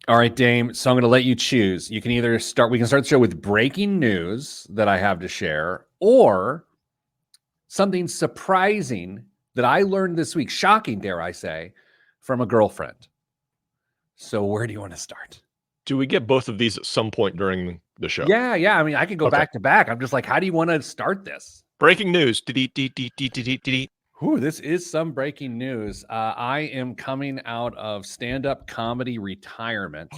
All right, Dame. So I'm going to let you choose. You can either start, we can start the show with breaking news that I have to share, or something surprising that I learned this week, shocking, dare I say, from a girlfriend. So where do you want to start? Do we get both of these at some point during the show? Yeah. I mean, I could go back to back. I'm just like, how do you want to start this? Breaking news. Ooh, this is some breaking news. I am coming out of stand-up comedy retirement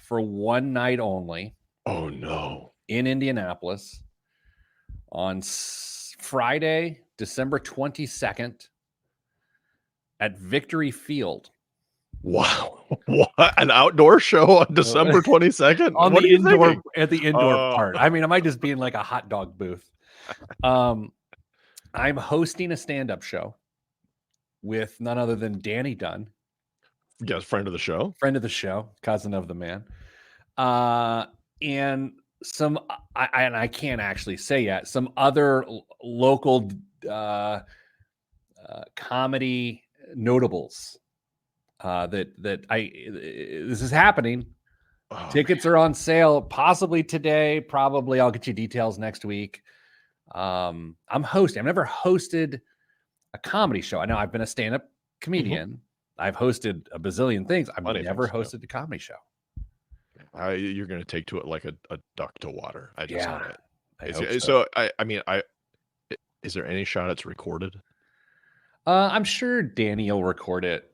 for one night only. Oh, no. In Indianapolis on Friday, December 22nd at Victory Field. Wow. What? An outdoor show on December 22nd? On the indoor, at the indoor part. I mean, I might just be in like a hot dog booth. I'm hosting a stand-up show with none other than Danny Dunn. Yes, friend of the show. Friend of the show, cousin of the man. And some, I can't actually say yet, some other local comedy notables this is happening. Oh, tickets are on sale possibly today. Probably I'll get you details next week. I'm hosting. I've never hosted a comedy show. I know I've been a stand-up comedian. Mm-hmm. I've hosted a bazillion things. I've never hosted a comedy show. You're going to take to it like a duck to water. I just know it. I mean, is there any shot it's recorded? I'm sure Danny will record it.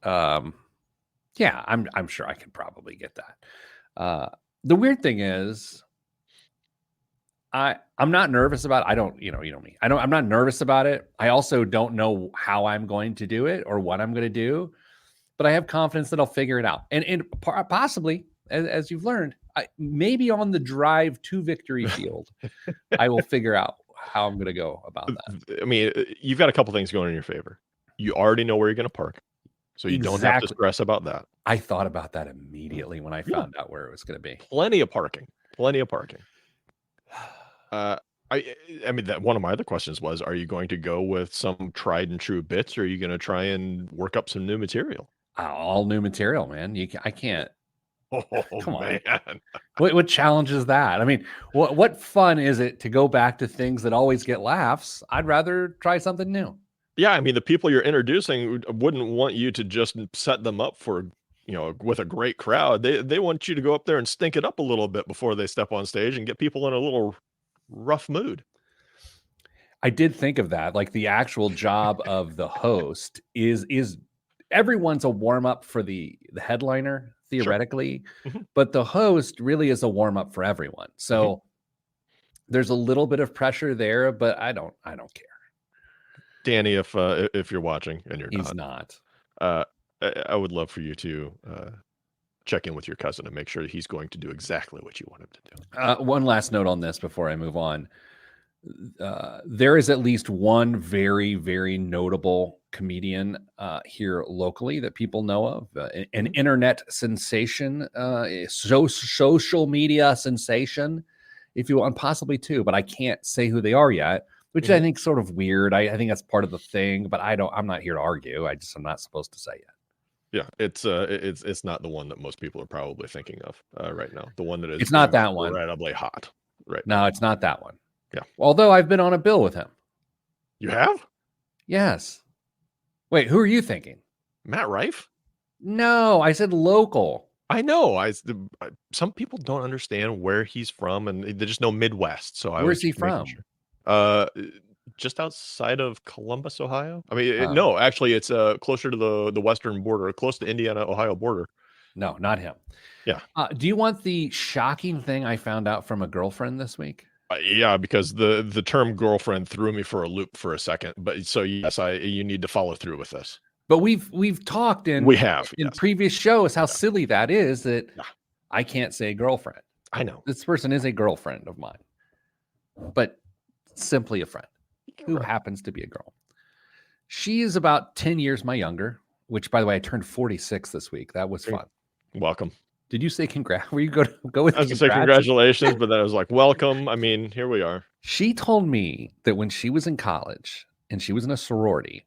Yeah, I'm sure I could probably get that. The weird thing is, I'm not nervous about it. I don't, you know me. I'm not nervous about it. I also don't know how I'm going to do it or what I'm going to do, but I have confidence that I'll figure it out. And possibly, as you've learned, maybe on the drive to Victory Field, I will figure out how I'm going to go about that. I mean, you've got a couple things going in your favor. You already know where you're going to park, so you don't have to stress about that. I thought about that immediately when I found out where it was going to be. Plenty of parking. I mean, that one of my other questions was, are you going to go with some tried and true bits, or are you going to try and work up some new material? All new material, man. I can't. Oh, come on. What challenge is that? I mean, what fun is it to go back to things that always get laughs? I'd rather try something new. Yeah, I mean, the people you're introducing wouldn't want you to just set them up for, with a great crowd. They want you to go up there and stink it up a little bit before they step on stage and get people in a little rough mood. I did think of that. Like, the actual job of the host is everyone's a warm up for the headliner theoretically, sure. But the host really is a warm up for everyone. So there's a little bit of pressure there, but I don't care. Danny, if you're watching and he's not, I would love for you to check in with your cousin and make sure that he's going to do exactly what you want him to do. One last note on this before I move on. There is at least one very, very notable comedian here locally that people know of, an internet sensation, social media sensation, if you want, possibly two, but I can't say who they are yet, which I think is sort of weird. I think that's part of the thing, but I'm not here to argue. I'm not supposed to say it. Yeah, it's not the one that most people are probably thinking of right now. The one that is it's not that one. Incredibly hot, right? No, it's not that one. Yeah. Although I've been on a bill with him. You have? Yes. Wait, who are you thinking? Matt Rife? No, I said local. I know. Some people don't understand where he's from, and they just know Midwest. So where's he from? Sure. Just outside of Columbus, Ohio. I mean, no, actually, it's closer to the western border, close to Indiana-Ohio border. No, not him. Yeah. Do you want the shocking thing I found out from a girlfriend this week? Yeah, because the term girlfriend threw me for a loop for a second. But so yes, you need to follow through with this. But we've talked in previous shows how silly that is, that I can't say girlfriend. I know. This person is a girlfriend of mine, but simply a friend who happens to be a girl. She is about 10 years my younger, which, by the way, I turned 46 this week. That was fun. Welcome. Did you say congrats? Were you go with? I was going to say congratulations, but then I was like, welcome. I mean, here we are. She told me that when she was in college and she was in a sorority,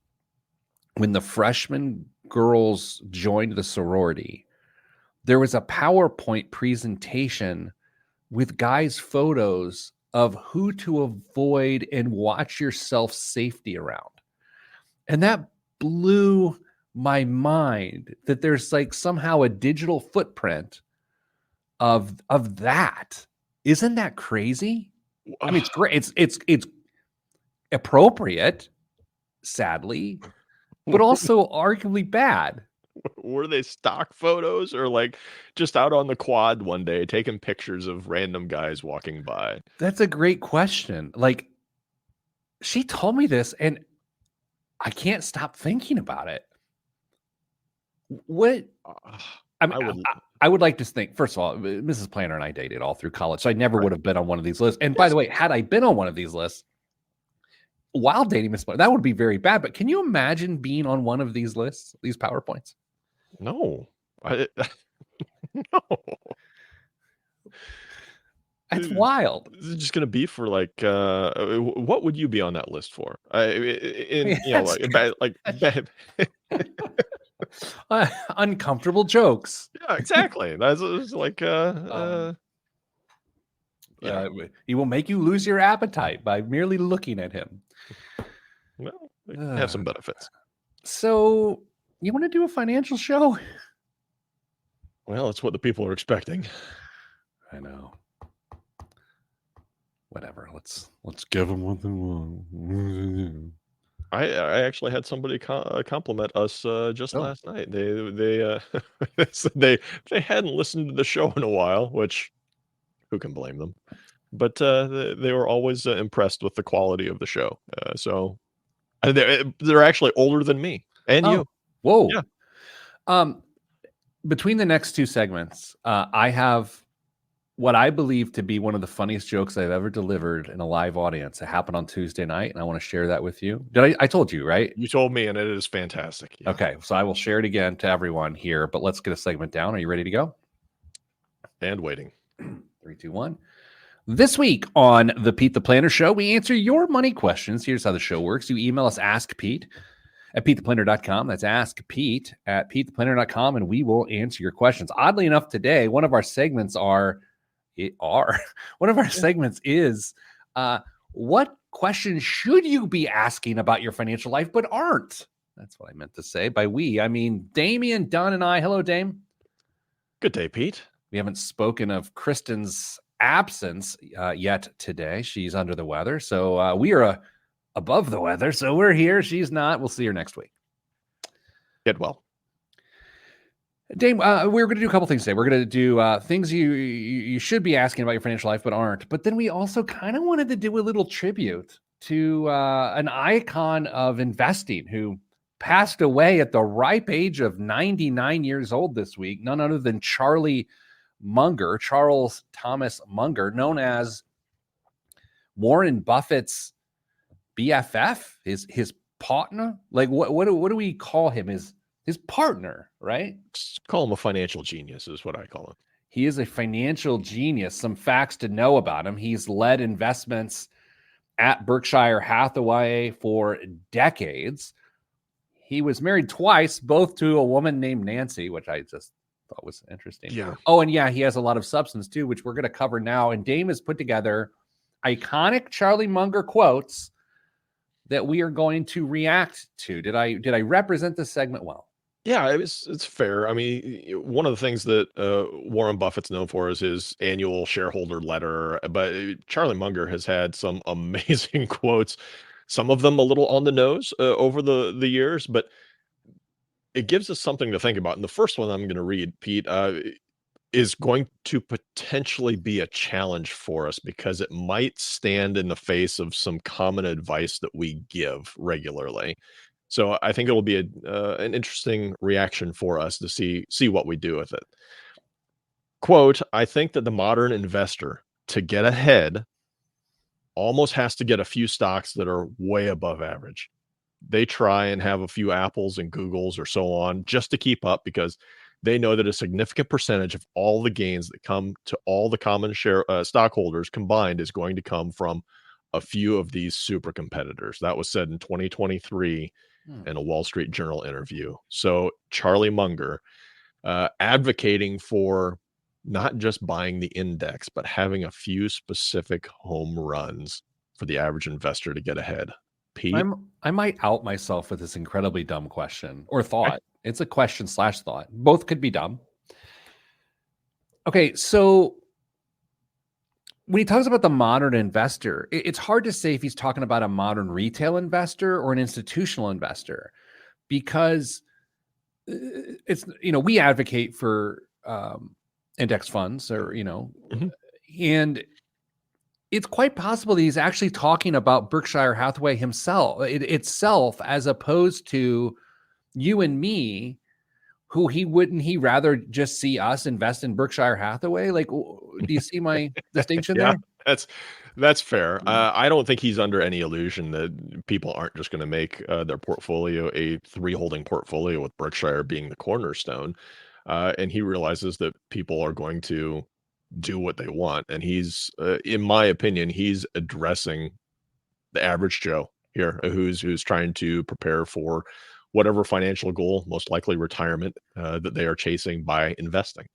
when the freshman girls joined the sorority, there was a PowerPoint presentation with guys' photos of who to avoid and watch yourself safety around. And that blew my mind that there's like somehow a digital footprint of that. Isn't that crazy? I mean, it's great. It's appropriate, sadly, but also arguably bad. Were they stock photos or like just out on the quad one day taking pictures of random guys walking by? That's a great question. Like, she told me this, and I can't stop thinking about it. What? I mean, I would like to think, first of all, Mrs. Planner and I dated all through college, so I never would have been on one of these lists. And by the way, had I been on one of these lists while dating Miss Planner, that would be very bad. But can you imagine being on one of these lists, these PowerPoints? No. No. That's wild. This is just going to be for like, what would you be on that list for? Uncomfortable jokes. Yeah, exactly. That's like, he will make you lose your appetite by merely looking at him. Well, have some benefits. So, you want to do a financial show? Well, that's what the people are expecting. I know. Whatever. Let's give them what they want. I actually had somebody compliment us just last night. They said they hadn't listened to the show in a while, which who can blame them? But they were always impressed with the quality of the show. So they're actually older than me and you. Whoa. Yeah. Between the next two segments, I have what I believe to be one of the funniest jokes I've ever delivered in a live audience. It happened on Tuesday night, and I want to share that with you. I told you, right? You told me, and it is fantastic. Yeah. Okay, so I will share it again to everyone here, but let's get a segment down. Are you ready to go? And waiting. 3, 2, 1. This week on the Pete the Planner Show, we answer your money questions. Here's how the show works. You email us askpete@petetheplanner.com. That's askpete@petetheplanner.com, and we will answer your questions. Oddly enough, today, one of our segments is what questions should you be asking about your financial life but aren't? That's what I meant to say. By we, I mean Damian, Dunn, and I. Hello, Dame. Good day, Pete. We haven't spoken of Kristen's absence yet today. She's under the weather, so we are above the weather, so we're here. She's not. We'll see her next week. Get well. Dame, we're going to do a couple things today. We're going to do things you should be asking about your financial life but aren't. But then we also kind of wanted to do a little tribute to an icon of investing who passed away at the ripe age of 99 years old this week, none other than Charlie Munger, Charles Thomas Munger, known as Warren Buffett's BFF, his partner. Like what do we call him? His partner, right? Just call him a financial genius is what I call him. He is a financial genius. Some facts to know about him. He's led investments at Berkshire Hathaway for decades. He was married twice, both to a woman named Nancy, which I just thought was interesting. Yeah. Oh, and yeah, he has a lot of substance too, which we're going to cover now. And Dame has put together iconic Charlie Munger quotes that we are going to react to. Did I represent this segment well? Yeah, it's fair. I mean, one of the things that Warren Buffett's known for is his annual shareholder letter, but Charlie Munger has had some amazing quotes, some of them a little on the nose over the years, but it gives us something to think about. And the first one I'm going to read, Pete, is going to potentially be a challenge for us because it might stand in the face of some common advice that we give regularly. So I think it'll be an interesting reaction for us to see what we do with it. Quote, I think that the modern investor, to get ahead, almost has to get a few stocks that are way above average. They try and have a few Apples and Googles or so on just to keep up because they know that a significant percentage of all the gains that come to all the common share stockholders combined is going to come from a few of these super competitors. That was said in 2023 in a Wall Street Journal interview. So Charlie Munger, advocating for not just buying the index, but having a few specific home runs for the average investor to get ahead. Pete? I might out myself with this incredibly dumb question or thought. It's a question / thought. Both could be dumb. Okay, so when he talks about the modern investor, it's hard to say if he's talking about a modern retail investor or an institutional investor, because it's, we advocate for index funds, or and it's quite possible that he's actually talking about Berkshire Hathaway itself, as opposed to you and me, who wouldn't he rather just see us invest in Berkshire Hathaway? Like, do you see my distinction Yeah, there? that's fair. I don't think he's under any illusion that people aren't just going to make their portfolio a 3-holding portfolio, with Berkshire being the cornerstone. And he realizes that people are going to do what they want. And he's, in my opinion, he's addressing the average Joe here, who's trying to prepare for whatever financial goal, most likely retirement, that they are chasing by investing.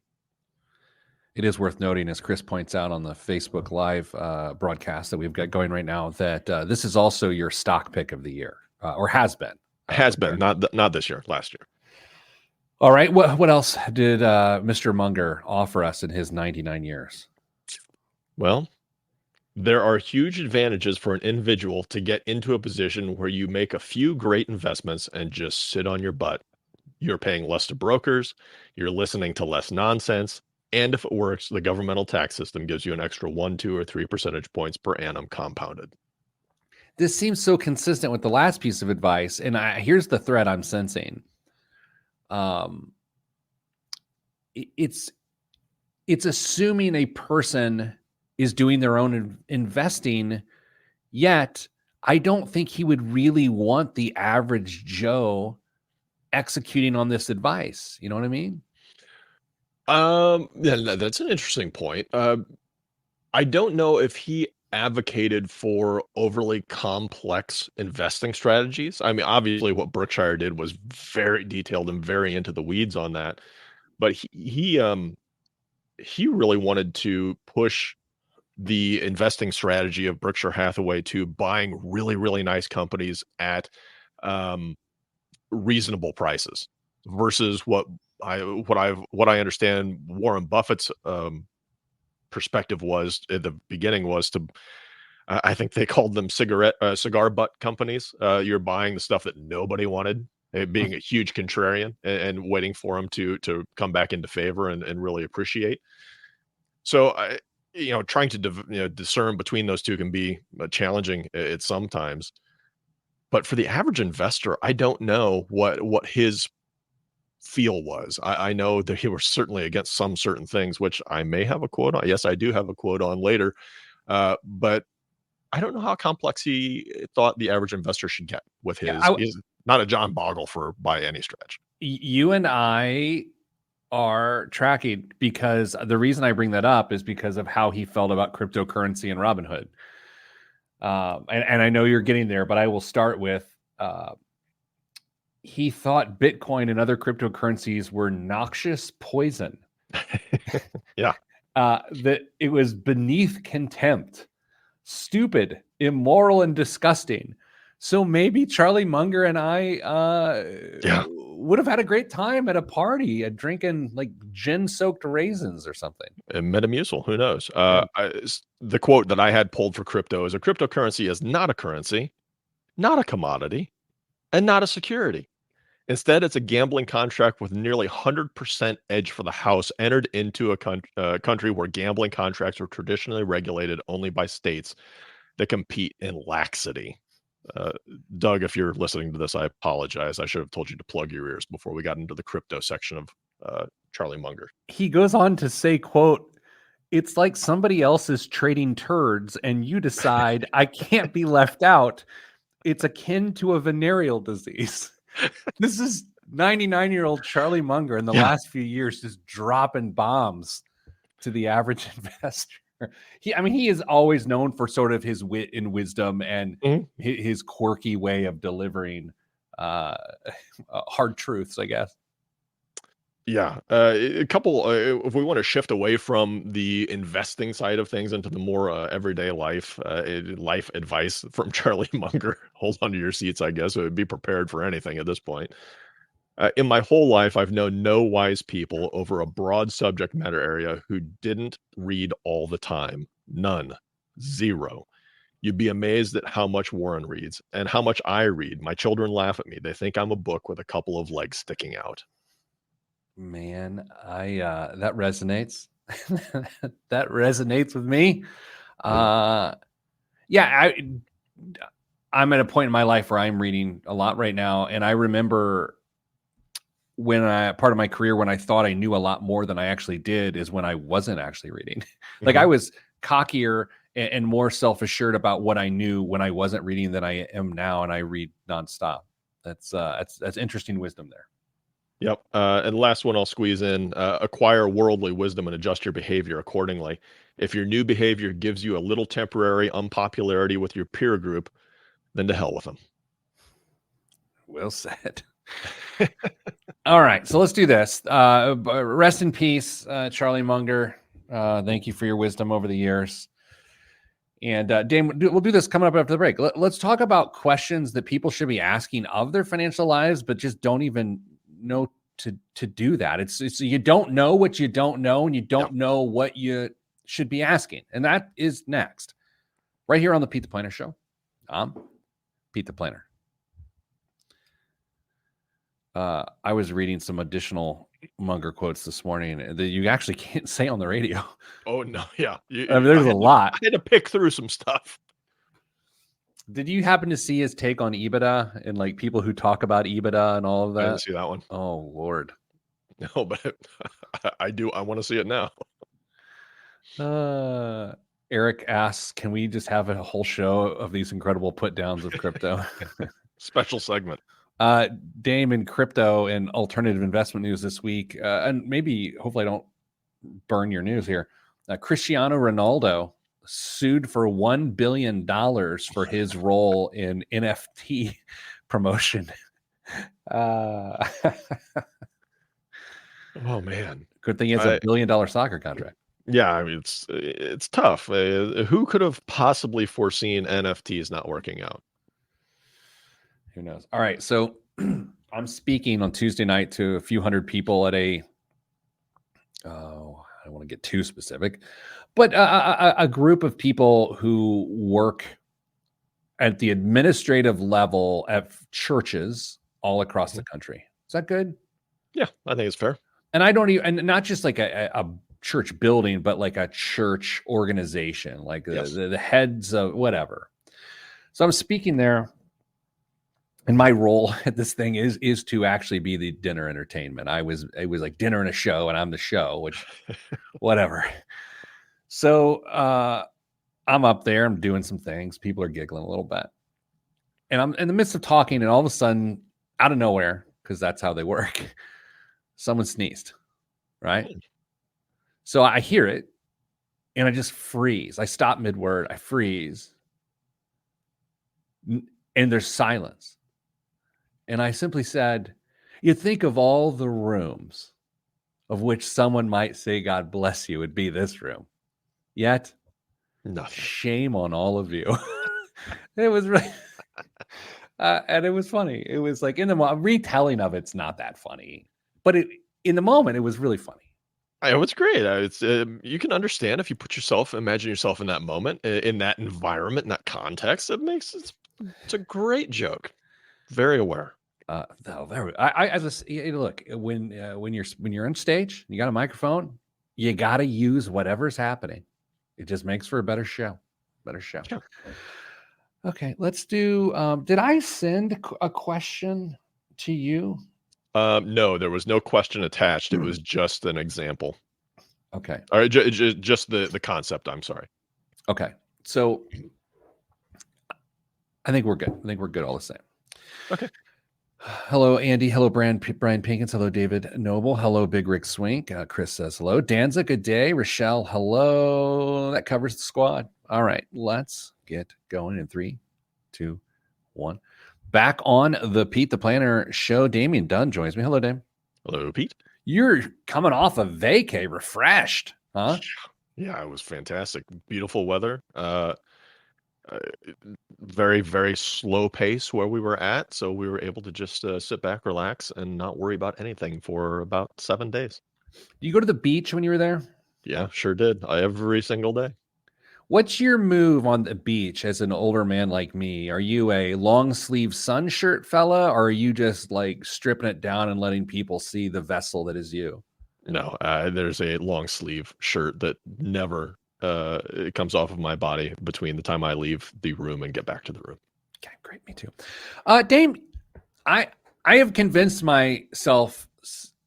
It is worth noting, as Chris points out on the Facebook Live broadcast that we've got going right now, that this is also your stock pick of the year, or has been. Not this year, last year. All right. What else did Mr. Munger offer us in his 99 years? Well, there are huge advantages for an individual to get into a position where you make a few great investments and just sit on your butt. You're paying less to brokers, you're listening to less nonsense, and if it works, the governmental tax system gives you an extra 1, 2, or 3 percentage points per annum compounded. This seems so consistent with the last piece of advice, and here's the thread I'm sensing. It's assuming a person is doing their own investing, yet I don't think he would really want the average Joe executing on this advice. You know what I mean? Yeah, that's an interesting point. I don't know if he advocated for overly complex investing strategies. I mean, obviously what Berkshire did was very detailed and very into the weeds on that, but he really wanted to push the investing strategy of Berkshire Hathaway to buying really, really nice companies at reasonable prices, versus what I understand Warren Buffett's perspective was at the beginning was to, I think they called them cigar butt companies. You're buying the stuff that nobody wanted, being a huge contrarian, and waiting for them to come back into favor and really appreciate. So trying to discern between those two can be challenging at sometimes. But for the average investor, I don't know what his feel was. I know that he was certainly against some certain things, which I may have a quote on. Yes, I do have a quote on later. But I don't know how complex he thought the average investor should get with his. He's not a John Bogle by any stretch. You and I are tracking, because the reason I bring that up is because of how he felt about cryptocurrency and Robinhood. And I know you're getting there, but I will start with, he thought Bitcoin and other cryptocurrencies were noxious poison. Yeah. That it was beneath contempt, stupid, immoral, and disgusting. So maybe Charlie Munger and I would have had a great time at a party, drinking like gin-soaked raisins or something. And Metamucil, who knows? The quote that I had pulled for crypto is: a cryptocurrency is not a currency, not a commodity, and not a security. Instead, it's a gambling contract with nearly 100% edge for the house, entered into a country where gambling contracts are traditionally regulated only by states that compete in laxity. Doug, if you're listening to this, I apologize. I should have told you to plug your ears before we got into the crypto section of Charlie Munger. He goes on to say, quote, "It's like somebody else is trading turds and you decide I can't be left out. It's akin to a venereal disease." This is 99-year-old Charlie Munger in the last few years just dropping bombs to the average investor. He is always known for sort of his wit and wisdom and his quirky way of delivering hard truths, I guess. Yeah, a couple. If we want to shift away from the investing side of things into the more everyday life advice from Charlie Munger. Hold on to your seats, I guess. Be prepared for anything at this point. In my whole life, I've known no wise people over a broad subject matter area who didn't read all the time. None. Zero. You'd be amazed at how much Warren reads and how much I read. My children laugh at me. They think I'm a book with a couple of legs sticking out. Man, that resonates. That resonates with me. Yeah, I'm at a point in my life where I'm reading a lot right now, and I remember when part of my career when I thought I knew a lot more than I actually did is when I wasn't actually reading. Like I Mhm. was cockier and more self-assured about what I knew when I wasn't reading than I am now, and I read nonstop. That's interesting wisdom there. Yep. And the last one I'll squeeze in, acquire worldly wisdom and adjust your behavior accordingly. If your new behavior gives you a little temporary unpopularity with your peer group, then to hell with them. Well said. All right, so let's do this. Rest in peace, Charlie Munger. Thank you for your wisdom over the years. And Dame, we'll do this coming up after the break. Let's talk about questions that people should be asking of their financial lives, but just don't even know to do that. It's you don't know what you don't know, and you don't know what you should be asking. And that is next, right here on the Pete the Planner Show. Pete the Planner. I was reading some additional Munger quotes this morning that you actually can't say on the radio. Oh no, yeah. I mean, there's a lot. I had to pick through some stuff. Did you happen to see his take on EBITDA and like people who talk about EBITDA and all of I that? didn't see that one. Oh Lord. No, but I do. I want to see it now. Eric asks, can we just have a whole show of these incredible put downs of crypto? Special segment. Dame in crypto and alternative investment news this week, and maybe hopefully I don't burn your news here. Cristiano Ronaldo sued for $1 billion for his role in NFT promotion. Oh man. Good thing it's a $1 billion soccer contract. Yeah, I mean it's tough. Who could have possibly foreseen NFTs not working out? Who knows? All right, so I'm speaking on Tuesday night to a few hundred people at I don't want to get too specific, but a group of people who work at the administrative level at churches all across the country. Is that good? Yeah, I think it's fair. And I don't even, and not just like a church building, but like a church organization, like the heads of whatever. So I'm speaking there, and my role at this thing is to actually be the dinner entertainment. It was like dinner and a show, and I'm the show, which whatever. So I'm up there, I'm doing some things. People are giggling a little bit. And I'm in the midst of talking, and all of a sudden, out of nowhere, because that's how they work, someone sneezed, right? So I hear it, and I just freeze. I stop mid-word. I freeze. And there's silence. And I simply said, you think of all the rooms of which someone might say, God bless you, would be this room. Yet, nothing. Shame on all of you. It was really, and it was funny. It was like in the retelling of it's not that funny, but in the moment, it was really funny. It was great. It's you can understand if you imagine yourself in that moment, in that environment, in that context. It's a great joke. Very aware. Look, when you're on stage, you got a microphone, you got to use whatever's happening. It just makes for a better show. Yeah. Okay, let's do. Did I send a question to you? No, there was no question attached. It was just an example. Okay. All right, just the concept. I'm sorry. Okay, so I think we're good. I think we're good all the same. Okay. Hello, Andy. Hello, Brian Pinkins. Hello, David Noble. Hello, Big Rick Swink. Chris says hello. Danza, good day. Rochelle, hello. That covers the squad. All right, let's get going in 3, 2, 1. Back on the Pete the Planner Show, Damian Dunn joins me. Hello, Dame. Hello, Pete. You're coming off a vacay, refreshed, huh? Yeah, it was fantastic. Beautiful weather. Uh, very, very slow pace where we were at, so we were able to just sit back, relax, and not worry about anything for about 7 days. Do you go to the beach when you were there? Yeah, sure did. Every single day. What's your move on the beach as an older man like me? Are you a long sleeve sun shirt fella, or are you just like stripping it down and letting people see the vessel that is you? No, there's a long sleeve shirt that never it comes off of my body between the time I leave the room and get back to the room. Okay, great. Me too. Dame, I I have convinced myself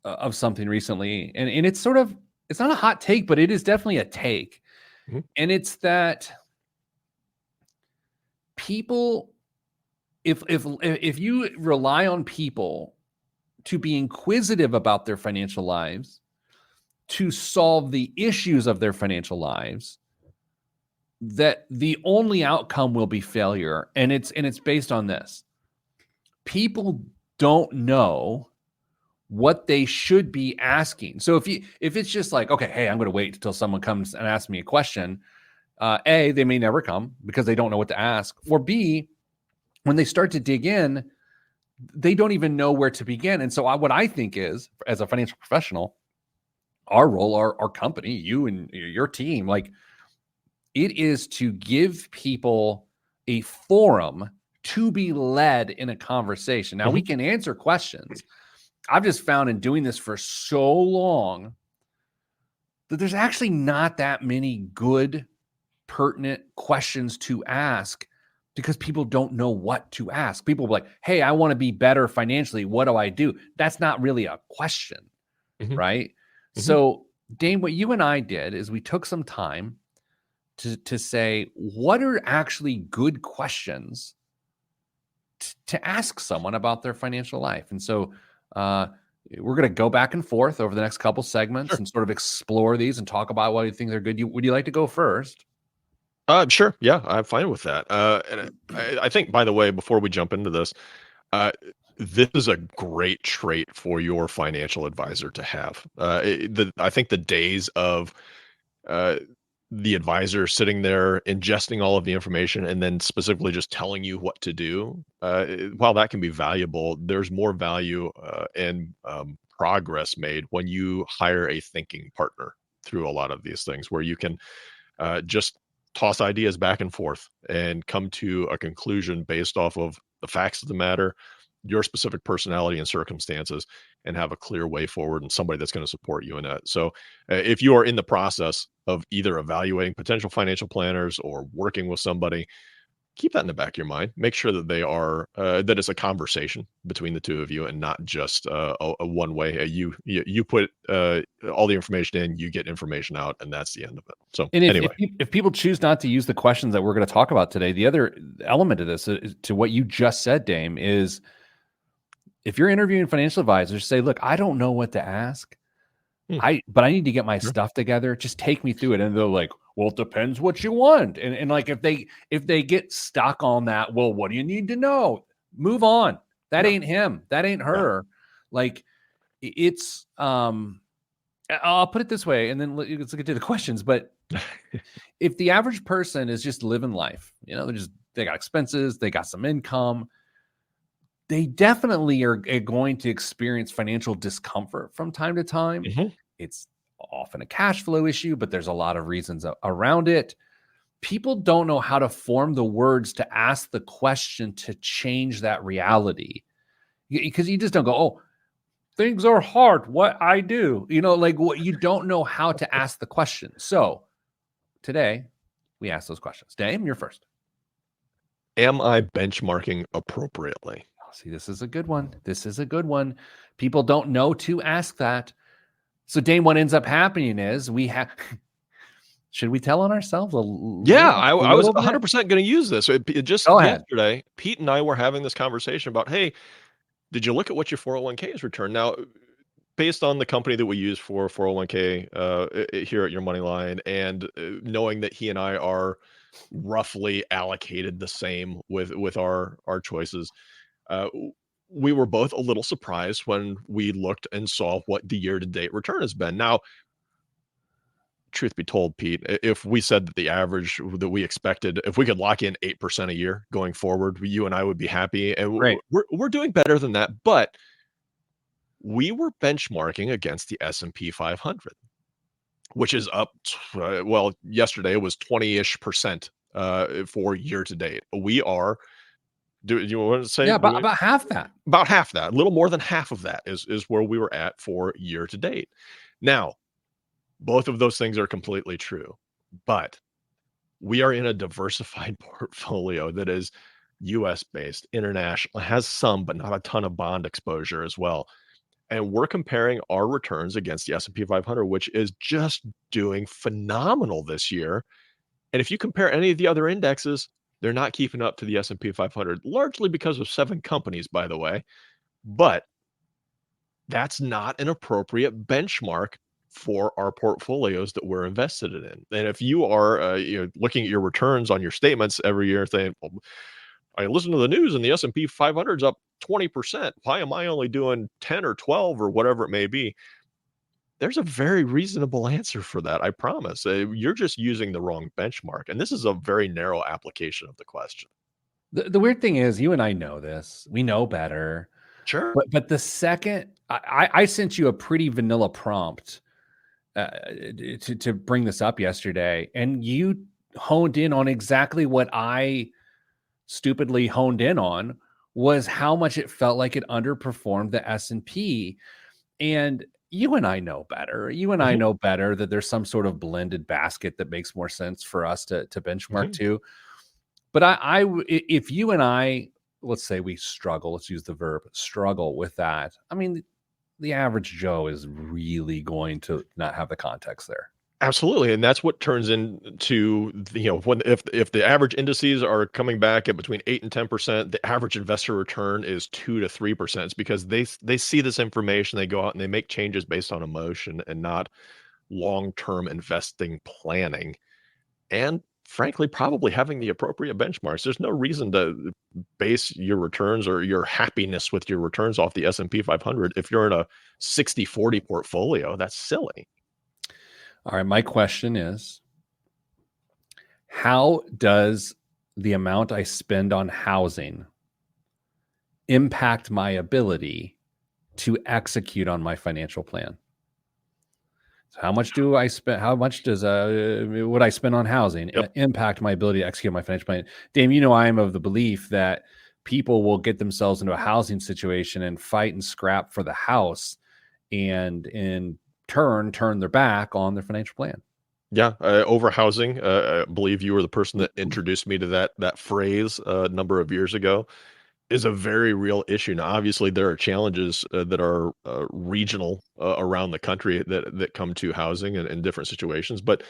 of something recently, and it's sort of it's not a hot take, but it is definitely a take, Mhm. and it's that people, if you rely on people to be inquisitive about their financial lives, to solve the issues of their financial lives, that the only outcome will be failure. And it's based on this. People don't know what they should be asking. So if it's just like, okay, hey, I'm going to wait until someone comes and asks me a question, A, they may never come because they don't know what to ask. Or B, when they start to dig in, they don't even know where to begin. And so what I think is, as a financial professional, our role, our company, you and your team, like, it is to give people a forum to be led in a conversation. Now, we Mhm. can answer questions. I've just found in doing this for so long that there's actually not that many good, pertinent questions to ask because people don't know what to ask. People are like, hey, I want to be better financially. What do I do? That's not really a question, Mhm. right? Mhm. So, Dane, what you and I did is we took some time to say, what are actually good questions to ask someone about their financial life? And so, uh, we're going to go back and forth over the next couple segments Sure. and sort of explore these and talk about why you think they're good. Would you like to go first? Sure. Yeah, I'm fine with that. And I think, by the way, before we jump into this, uh, this is a great trait for your financial advisor to have. I think the days of uh, the advisor sitting there ingesting all of the information and then specifically just telling you what to do, while that can be valuable, there's more value and progress made when you hire a thinking partner through a lot of these things where you can just toss ideas back and forth and come to a conclusion based off of the facts of the matter, your specific personality and circumstances, and have a clear way forward and somebody that's going to support you in that. So, if you are in the process of either evaluating potential financial planners or working with somebody, keep that in the back of your mind. Make sure that they are that it's a conversation between the two of you and not just a one way. You put all the information in, you get information out, and that's the end of it. So And if anyway, if people choose not to use the questions that we're going to talk about today, the other element of this is, to what you just said, Dame, is if you're interviewing financial advisors, say, look, I don't know what to ask. hmm, But I need to get my sure. stuff together. Just take me through it. And they're like, well, it depends what you want. And like if they get stuck on that, well, what do you need to know? Move on. That Yeah, ain't him. That ain't yeah. her. Like, it's I'll put it this way, and then let's get to the questions. But if the average person is just living life, they got expenses, they got some income, they definitely are going to experience financial discomfort from time to time. Mhm. It's often a cash flow issue, but there's a lot of reasons around it. People don't know how to form the words to ask the question to change that reality, because you just don't go, oh, things are hard. What I do, like, what, you don't know how to ask the question. So today we ask those questions. Dame, you're first. Am I benchmarking appropriately? Oh, see, this is a good one. This is a good one. People don't know to ask that. So, Dame, what ends up happening is we have. Should we tell on ourselves a Yeah, little, a I was little bit? 100% gonna use this. Just Go ahead. yesterday, Pete and I were having this conversation about, "Hey, did you look at what your 401ks return?" Now, based on the company that we use for 401k here at Your Money Line, and knowing that he and I are roughly allocated the same with our choices, uh, we were both a little surprised when we looked and saw what the year-to-date return has been. Now, truth be told, Pete, if we said that the average that we expected, if we could lock in 8% a year going forward, you and I would be happy. And Great. we're doing better than that. But we were benchmarking against the S&P 500, which is up. Well, yesterday it was 20-ish% for year to date. We are. Do you want to say? Yeah, about half that. About half that. A little more than half of that is where we were at for year to date. Now, both of those things are completely true, but we are in a diversified portfolio that is US based, international, has some, but not a ton of bond exposure as well. And we're comparing our returns against the S&P 500, which is just doing phenomenal this year. And if you compare any of the other indexes, they're not keeping up to the S&P 500, largely because of 7 companies, by the way. But that's not an appropriate benchmark for our portfolios that we're invested in. And if you are looking at your returns on your statements every year saying, well, I listen to the news and the S&P 500 is up 20%. Why am I only doing 10 or 12 or whatever it may be? There's a very reasonable answer for that, I promise. You're just using the wrong benchmark. And this is a very narrow application of the question. The weird thing is, you and I know this. We know better. Sure. But the second I sent you a pretty vanilla prompt to bring this up yesterday, and you honed in on exactly what I stupidly honed in on, was how much it felt like it underperformed the S&P. And you and I know better. You and I know better that there's some sort of blended basket that makes more sense for us to benchmark to. But if you and I, let's say we struggle, let's use the verb struggle with that. I mean, the average Joe is really going to not have the context there. Absolutely. And that's what turns into, if the average indices are coming back at between 8 and 10%, the average investor return is 2 to 3%. It's because they see this information, they go out and they make changes based on emotion and not long-term investing planning. And frankly, probably having the appropriate benchmarks. There's no reason to base your returns or your happiness with your returns off the S&P 500 if you're in a 60-40 portfolio. That's silly. All right, my question is, how does the amount I spend on housing impact my ability to execute on my financial plan? So how much do I spend? How much does what I spend on housing impact my ability to execute my financial plan? Dame, I am of the belief that people will get themselves into a housing situation and fight and scrap for the house, and in turn their back on their financial plan. Yeah, overhousing. I believe you were the person that introduced me to that phrase a number of years ago. Is a very real issue. Now, obviously, there are challenges that are regional around the country that come to housing and in different situations, but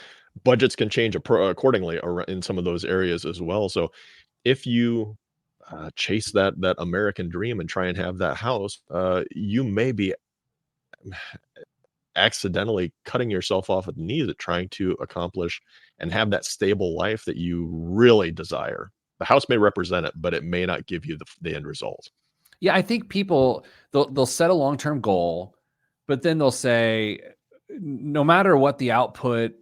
budgets can change accordingly in some of those areas as well. So, if you chase that American dream and try and have that house, you may be accidentally cutting yourself off at the knees at trying to accomplish and have that stable life that you really desire. The house may represent it, but it may not give you the end result. Yeah, I think people, they'll set a long-term goal, but then they'll say, no matter what the output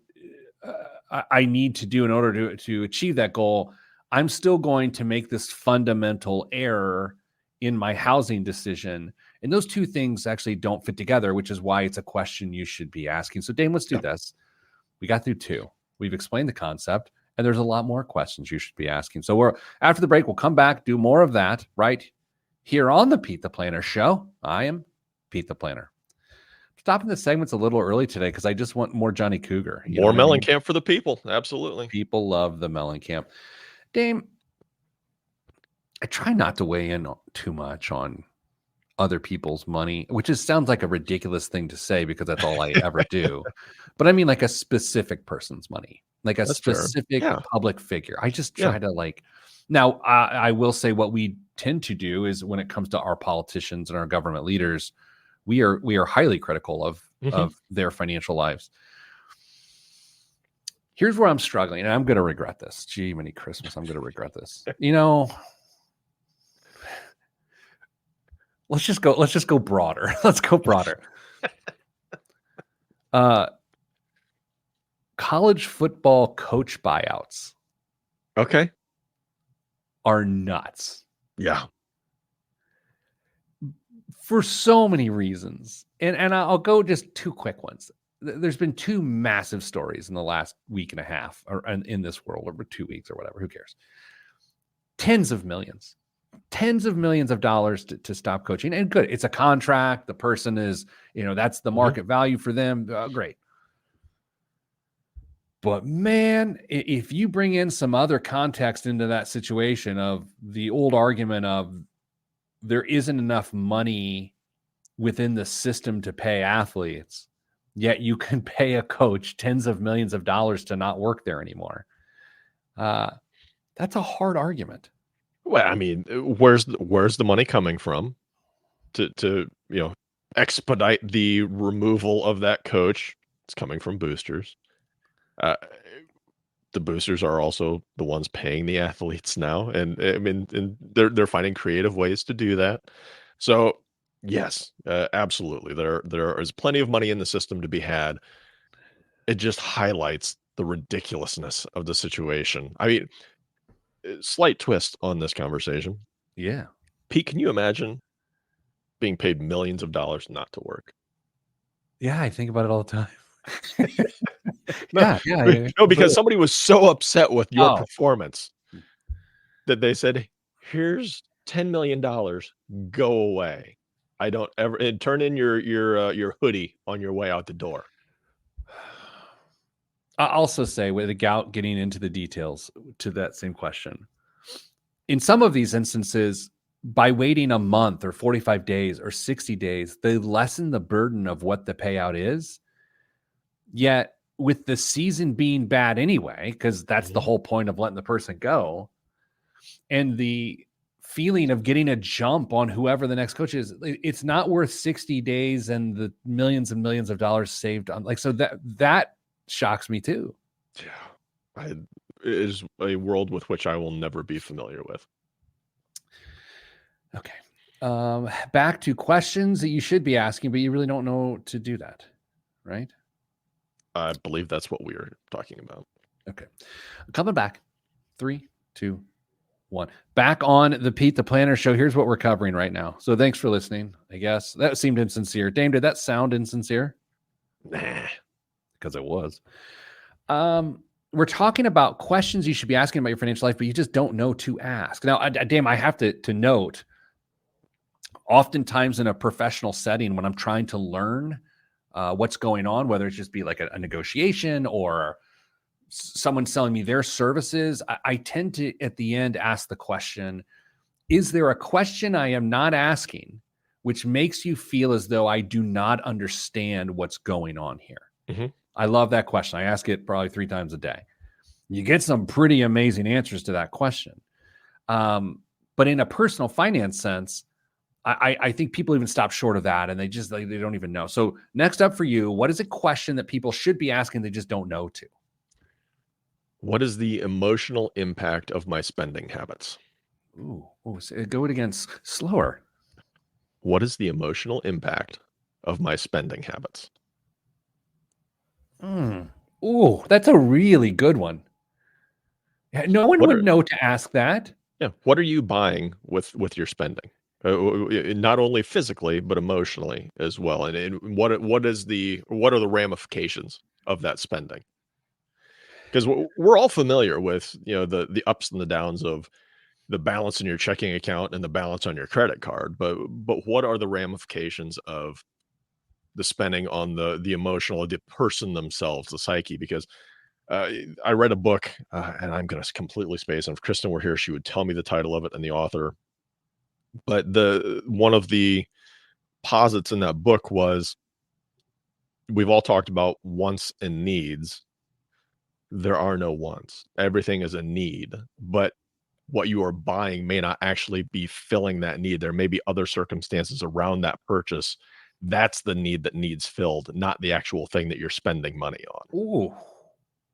I need to do in order to achieve that goal, I'm still going to make this fundamental error in my housing decision. And those two things actually don't fit together, which is why it's a question you should be asking. So, Dame, let's do this. We got through 2. We've explained the concept, and there's a lot more questions you should be asking. So after the break, we'll come back, do more of that right here on the Pete the Planner Show. I am Pete the Planner. Stopping the segments a little early today because I just want more Johnny Cougar. More Mellencamp for the people. Absolutely. People love the Mellencamp. Dame, I try not to weigh in too much on other people's money, which sounds like a ridiculous thing to say because that's all I ever do. But I mean like a specific person's money, like a specific public figure. I just try to now I will say what we tend to do is when it comes to our politicians and our government leaders, we are highly critical of their financial lives. Here's where I'm struggling, and I'm going to regret this. Gee, many Christmas, I'm going to regret this. let's just go broader. Let's go broader. College football coach buyouts Okay. are nuts Yeah. for so many reasons. And I'll go just two quick ones. There's been two massive stories in the last week and a half, or in this world, or 2 weeks, or whatever. Who cares? Tens of millions of dollars to stop coaching. And good, it's a contract. The person is, that's the market value for them. Great. But man, if you bring in some other context into that situation of the old argument of there isn't enough money within the system to pay athletes, yet you can pay a coach tens of millions of dollars to not work there anymore. That's a hard argument. Well, I mean, where's the money coming from to expedite the removal of that coach? It's coming from boosters. The boosters are also the ones paying the athletes now, and I mean, and they're finding creative ways to do that. So yes, absolutely, there is plenty of money in the system to be had. It just highlights the ridiculousness of the situation. I mean, slight twist on this conversation. Yeah. Pete, can you imagine being paid millions of dollars not to work? Yeah, I think about it all the time. No, Yeah. no, because somebody was so upset with your Oh. performance that they said, "Here's $10 million. Go away. I don't ever and turn in your hoodie on your way out the door." I also say, without getting into the details to that same question, in some of these instances, by waiting a month or 45 days or 60 days, they lessen the burden of what the payout is. Yet, with the season being bad anyway, because that's the whole point of letting the person go, and the feeling of getting a jump on whoever the next coach is, it's not worth 60 days and the millions and millions of dollars saved on, so that shocks me too. Yeah. It is a world with which I will never be familiar with. Okay. Back to questions that you should be asking, but you really don't know to do that, right? I believe that's what we were talking about. Okay. Coming back. 3, 2, 1. Back on the Pete the Planner show. Here's what we're covering right now. So thanks for listening, I guess. That seemed insincere. Dame, did that sound insincere? Nah. Because it was. We're talking about questions you should be asking about your financial life, but you just don't know to ask. Now, Dame, I have to note, oftentimes in a professional setting, when I'm trying to learn what's going on, whether it's just be like a negotiation or someone selling me their services, I tend to, at the end, ask the question, is there a question I am not asking which makes you feel as though I do not understand what's going on here? Mm-hmm. I love that question. I ask it probably 3 times a day. You get some pretty amazing answers to that question. But in a personal finance sense, I think people even stop short of that, and they don't even know. So next up for you, what is a question that people should be asking they just don't know to? What is the emotional impact of my spending habits? Ooh, go it again slower. What is the emotional impact of my spending habits? Ooh, that's a really good one. No one would know to ask that. Yeah. What are you buying with your spending? Not only physically, but emotionally as well. And what are the ramifications of that spending? Because we're all familiar with the ups and the downs of the balance in your checking account and the balance on your credit card, but what are the ramifications of the spending on the emotional, the person themselves, the psyche? Because I read a book, and I'm going to completely space. And if Kristen were here, she would tell me the title of it and the author. But one of the posits in that book was, we've all talked about wants and needs. There are no wants. Everything is a need, but what you are buying may not actually be filling that need. There may be other circumstances around that purchase. That's the need that needs filled, not the actual thing that you're spending money on. Ooh,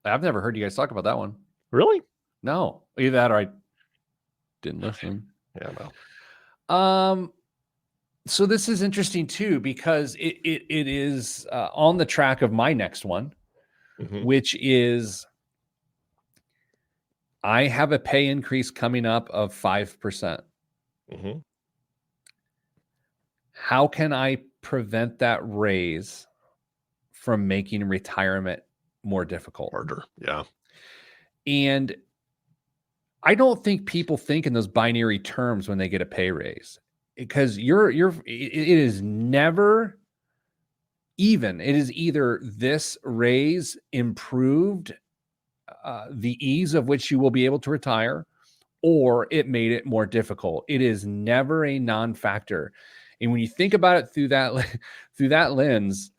I've never heard you guys talk about that one. Really? No, either that or I didn't listen. Yeah, well. So this is interesting too, because it is on the track of my next one, which is I have a pay increase coming up of 5%. How can I prevent that raise from making retirement more difficult? Harder. Yeah. And I don't think people think in those binary terms when they get a pay raise, because it is never even. It is either this raise improved the ease of which you will be able to retire, or it made it more difficult. It is never a non-factor. And when you think about it through that lens,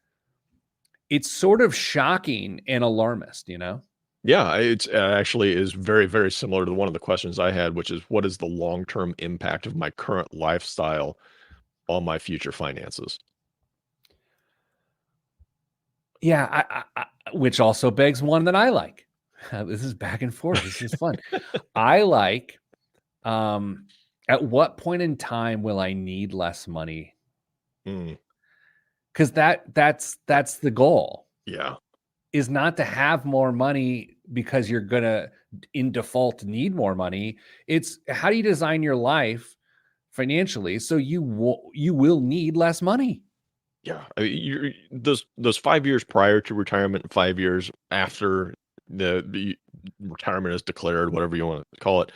it's sort of shocking and alarmist, you know? Yeah, it's actually is very, very similar to one of the questions I had, which is what is the long-term impact of my current lifestyle on my future finances? Yeah, which also begs one that I like. This is back and forth. This is fun. I like, at what point in time will I need less money? Because that's the goal. Yeah. Is not to have more money because you're gonna in default need more money. It's how do you design your life financially so you will need less money. Yeah, I mean, those 5 years prior to retirement and 5 years after the retirement is declared, whatever you wanna call it,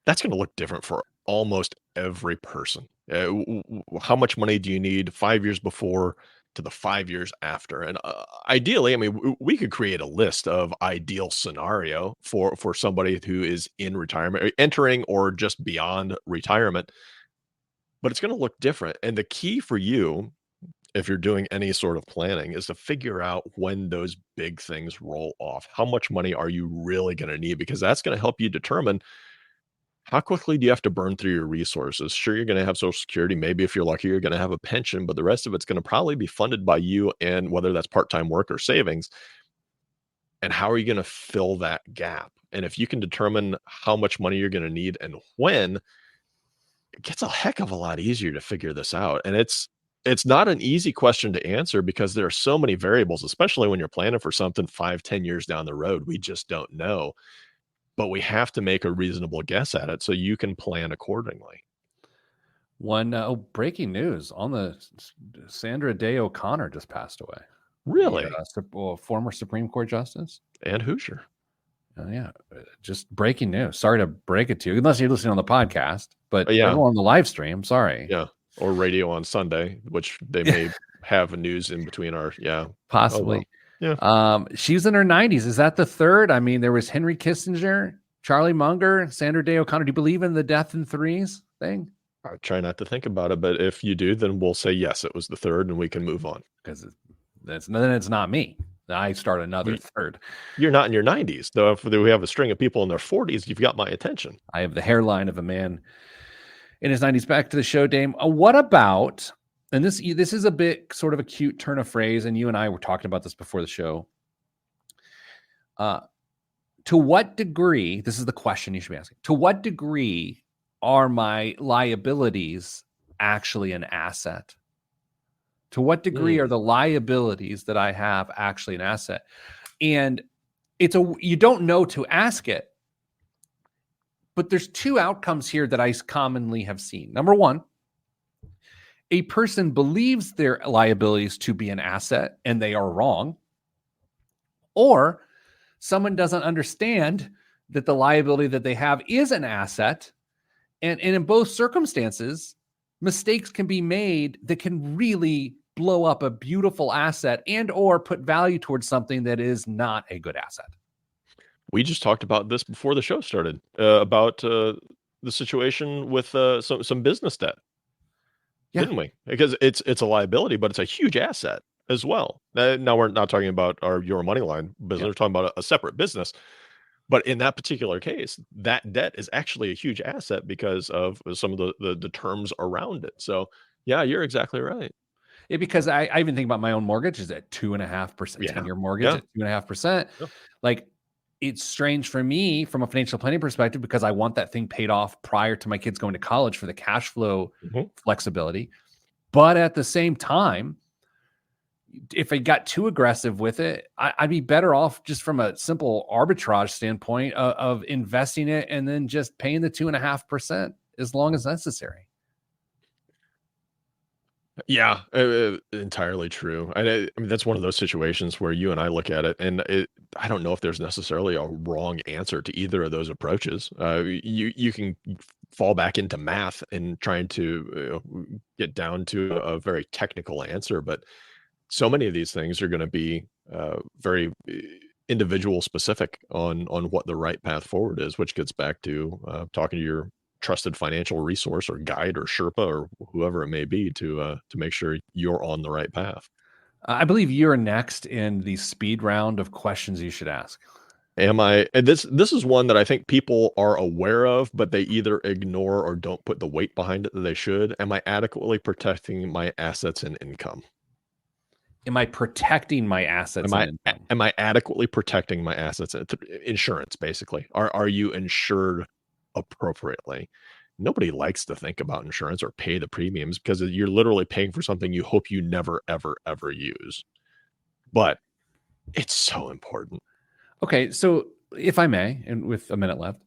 that's gonna look different for almost every person. W w How much money do you need 5 years before to the 5 years after? And, ideally, I mean, we could create a list of ideal scenario for somebody who is in retirement, entering or just beyond retirement, but it's gonna look different, and the key for you, if you're doing any sort of planning, is to figure out when those big things roll off. How much money are you really gonna need? Because that's gonna help you determine how quickly do you have to burn through your resources. Sure, you're gonna have Social Security, maybe if you're lucky, you're gonna have a pension, but the rest of it's gonna probably be funded by you, and whether that's part-time work or savings, and how are you gonna fill that gap? And if you can determine how much money you're gonna need and when, it gets a heck of a lot easier to figure this out, and it's not an easy question to answer because there are so many variables, especially when you're planning for something 5, 10 years down the road. We just don't know, but we have to make a reasonable guess at it so you can plan accordingly. Breaking news on the Sandra Day O'Connor just passed away. Really? Former Supreme Court Justice. And Hoosier. Yeah, just breaking news. Sorry to break it to you, unless you're listening on the podcast, but Yeah. everyone on the live stream, sorry. Yeah, or radio on Sunday, which they may have a news in between our Possibly. Oh, well. Yeah. She's in her 90s. Is that the third? I mean, there was Henry Kissinger, Charlie Munger, Sandra Day O'Connor. Do you believe in the death in threes thing? I try not to think about it, but if you do, then we'll say, yes, it was the third and we can move on. Because then it's not me. I start another third. You're not in your 90s, though. If we have a string of people in their 40s, you've got my attention. I have the hairline of a man in his 90s. Back to the show, Dame. What about, and this is a bit sort of a cute turn of phrase, and you and I were talking about this before the show. To what degree, this is the question you should be asking, to what degree are my liabilities actually an asset? To what degree are the liabilities that I have actually an asset? And you don't know to ask it, but there's two outcomes here that I commonly have seen. Number one, a person believes their liabilities to be an asset and they are wrong, or someone doesn't understand that the liability that they have is an asset. And in both circumstances, mistakes can be made that can really blow up a beautiful asset and or put value towards something that is not a good asset. We just talked about this before the show started, about the situation with some business debt, didn't we? Because it's a liability, but it's a huge asset as well. Now we're not talking about your money line business. We're talking about a separate business. But in that particular case, that debt is actually a huge asset because of some of the terms around it. So yeah, you're exactly right. Because I even think about my own mortgage is at 2.5%, 10-year mortgage at 2.5%. Yeah. Like it's strange for me from a financial planning perspective because I want that thing paid off prior to my kids going to college for the cash flow flexibility. But at the same time, if I got too aggressive with it, I'd be better off just from a simple arbitrage standpoint of investing it and then just paying the 2.5% as long as necessary. Yeah, entirely true. I mean, that's one of those situations where you and I look at it, and I don't know if there's necessarily a wrong answer to either of those approaches. You can fall back into math and trying to get down to a very technical answer, but so many of these things are going to be very individual specific on what the right path forward is, which gets back to talking to your trusted financial resource or guide or Sherpa or whoever it may be to make sure you're on the right path. I believe you're next in the speed round of questions you should ask. Am I? And this is one that I think people are aware of, but they either ignore or don't put the weight behind it that they should. Am I adequately protecting my assets and income? Am I protecting my assets and income? Am I adequately protecting my assets? Insurance, basically. Are you insured appropriately? Nobody likes to think about insurance or pay the premiums because you're literally paying for something you hope you never, ever, ever use. But it's so important. Okay, so if I may, and with a minute left,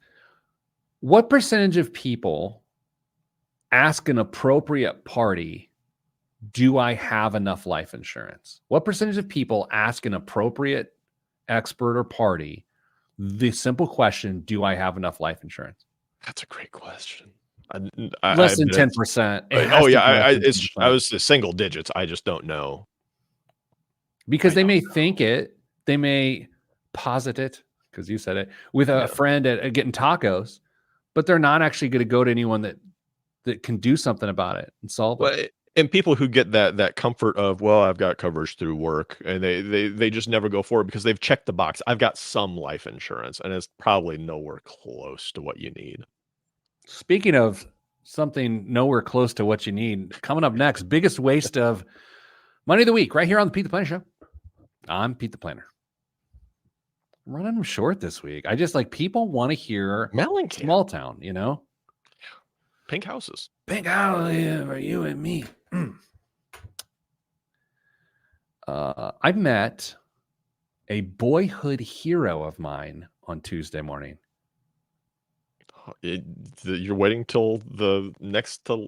what percentage of people ask an appropriate party, do I have enough life insurance? What percentage of people ask an appropriate expert or party the simple question, do I have enough life insurance? That's a great question. Less than 10%. I was single digits. I just don't know. Because they may think it, they may posit it, because you said it, with a friend at getting tacos, but they're not actually going to go to anyone that can do something about it and solve it. And people who get that comfort of, well, I've got coverage through work, and they just never go forward because they've checked the box. I've got some life insurance, and it's probably nowhere close to what you need. Speaking of something nowhere close to what you need, coming up next, biggest waste of money of the week, right here on the Pete the Planner Show. I'm Pete the Planner. I'm running them short this week. I just people want to hear Mellencamp. Small town, you know? Pink houses. Pink house for you and me. I met a boyhood hero of mine on Tuesday morning. You're waiting till the next to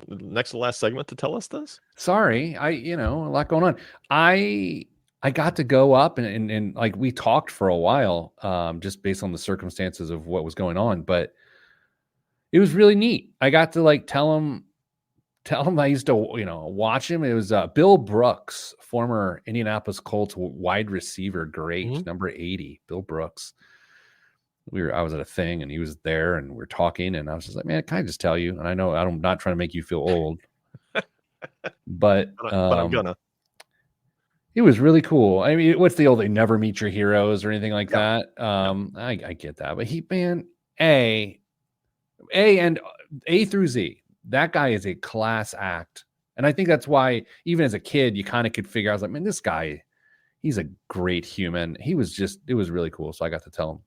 last segment to tell us this? Sorry, a lot going on. I got to go up and we talked for a while, just based on the circumstances of what was going on, but it was really neat. I got to tell him I used to, watch him. It was Bill Brooks, former Indianapolis Colts wide receiver, great, number 80, Bill Brooks. I was at a thing and he was there and we're talking and I was just like, man, can I just tell you? And I know I'm not trying to make you feel old, but I'm gonna. It was really cool. I mean, what's the old, they never meet your heroes or anything like that. I get that, but A and A through Z, that guy is a class act. And I think that's why even as a kid, you kind of could figure out, I was like, man, this guy, he's a great human. It was really cool. So I got to tell him.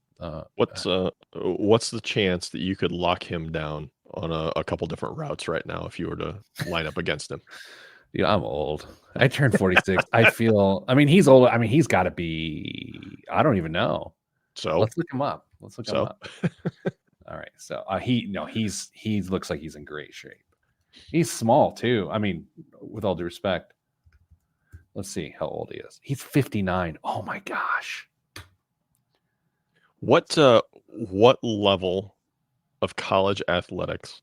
What's the chance that you could lock him down on a couple different routes right now if you were to line up against him? Yeah, I'm old. I turned 46. He's old. I mean, he's got to be, I don't even know. So let's look him up. All right. So he looks like he's in great shape. He's small too. I mean, with all due respect, let's see how old he is. He's 59. Oh my gosh. What level of college athletics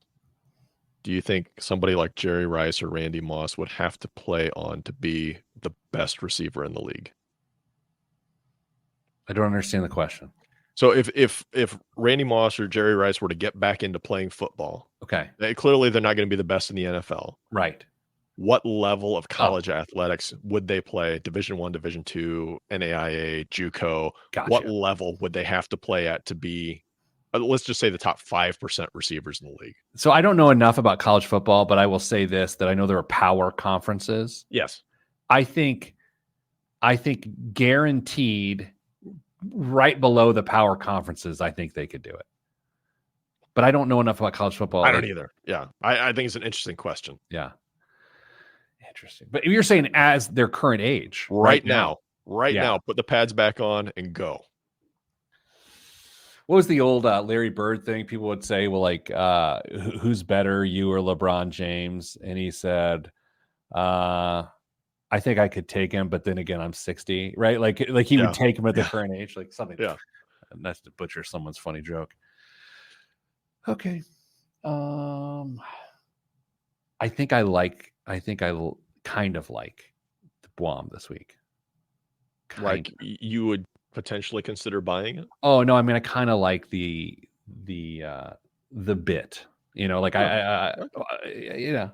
do you think somebody like Jerry Rice or Randy Moss would have to play on to be the best receiver in the league? I don't understand the question. So if Randy Moss or Jerry Rice were to get back into playing football, okay, clearly they're not going to be the best in the NFL. Right. What level of college athletics would they play? Division I, Division II, NAIA, JUCO. Gotcha. What level would they have to play at to be, let's just say, the top 5% receivers in the league? So I don't know enough about college football, but I will say this, that I know there are power conferences. Yes. I think guaranteed right below the power conferences, I think they could do it. But I don't know enough about college football. I don't either. Yeah. I think it's an interesting question. Yeah. Interesting. But you're saying as their current age. Right now, Yeah. put the pads back on and go. What was the old Larry Bird thing? People would say, well, like, who's better, you or LeBron James? And he said, I think I could take him, but then again, I'm 60, right? Like he would take him at the current age, like something. Yeah. That's to butcher someone's funny joke. Okay. I think I kind of like the Guam this week. Like you would potentially consider buying it? Oh no, I mean I kind of like the bit, you know, like you know,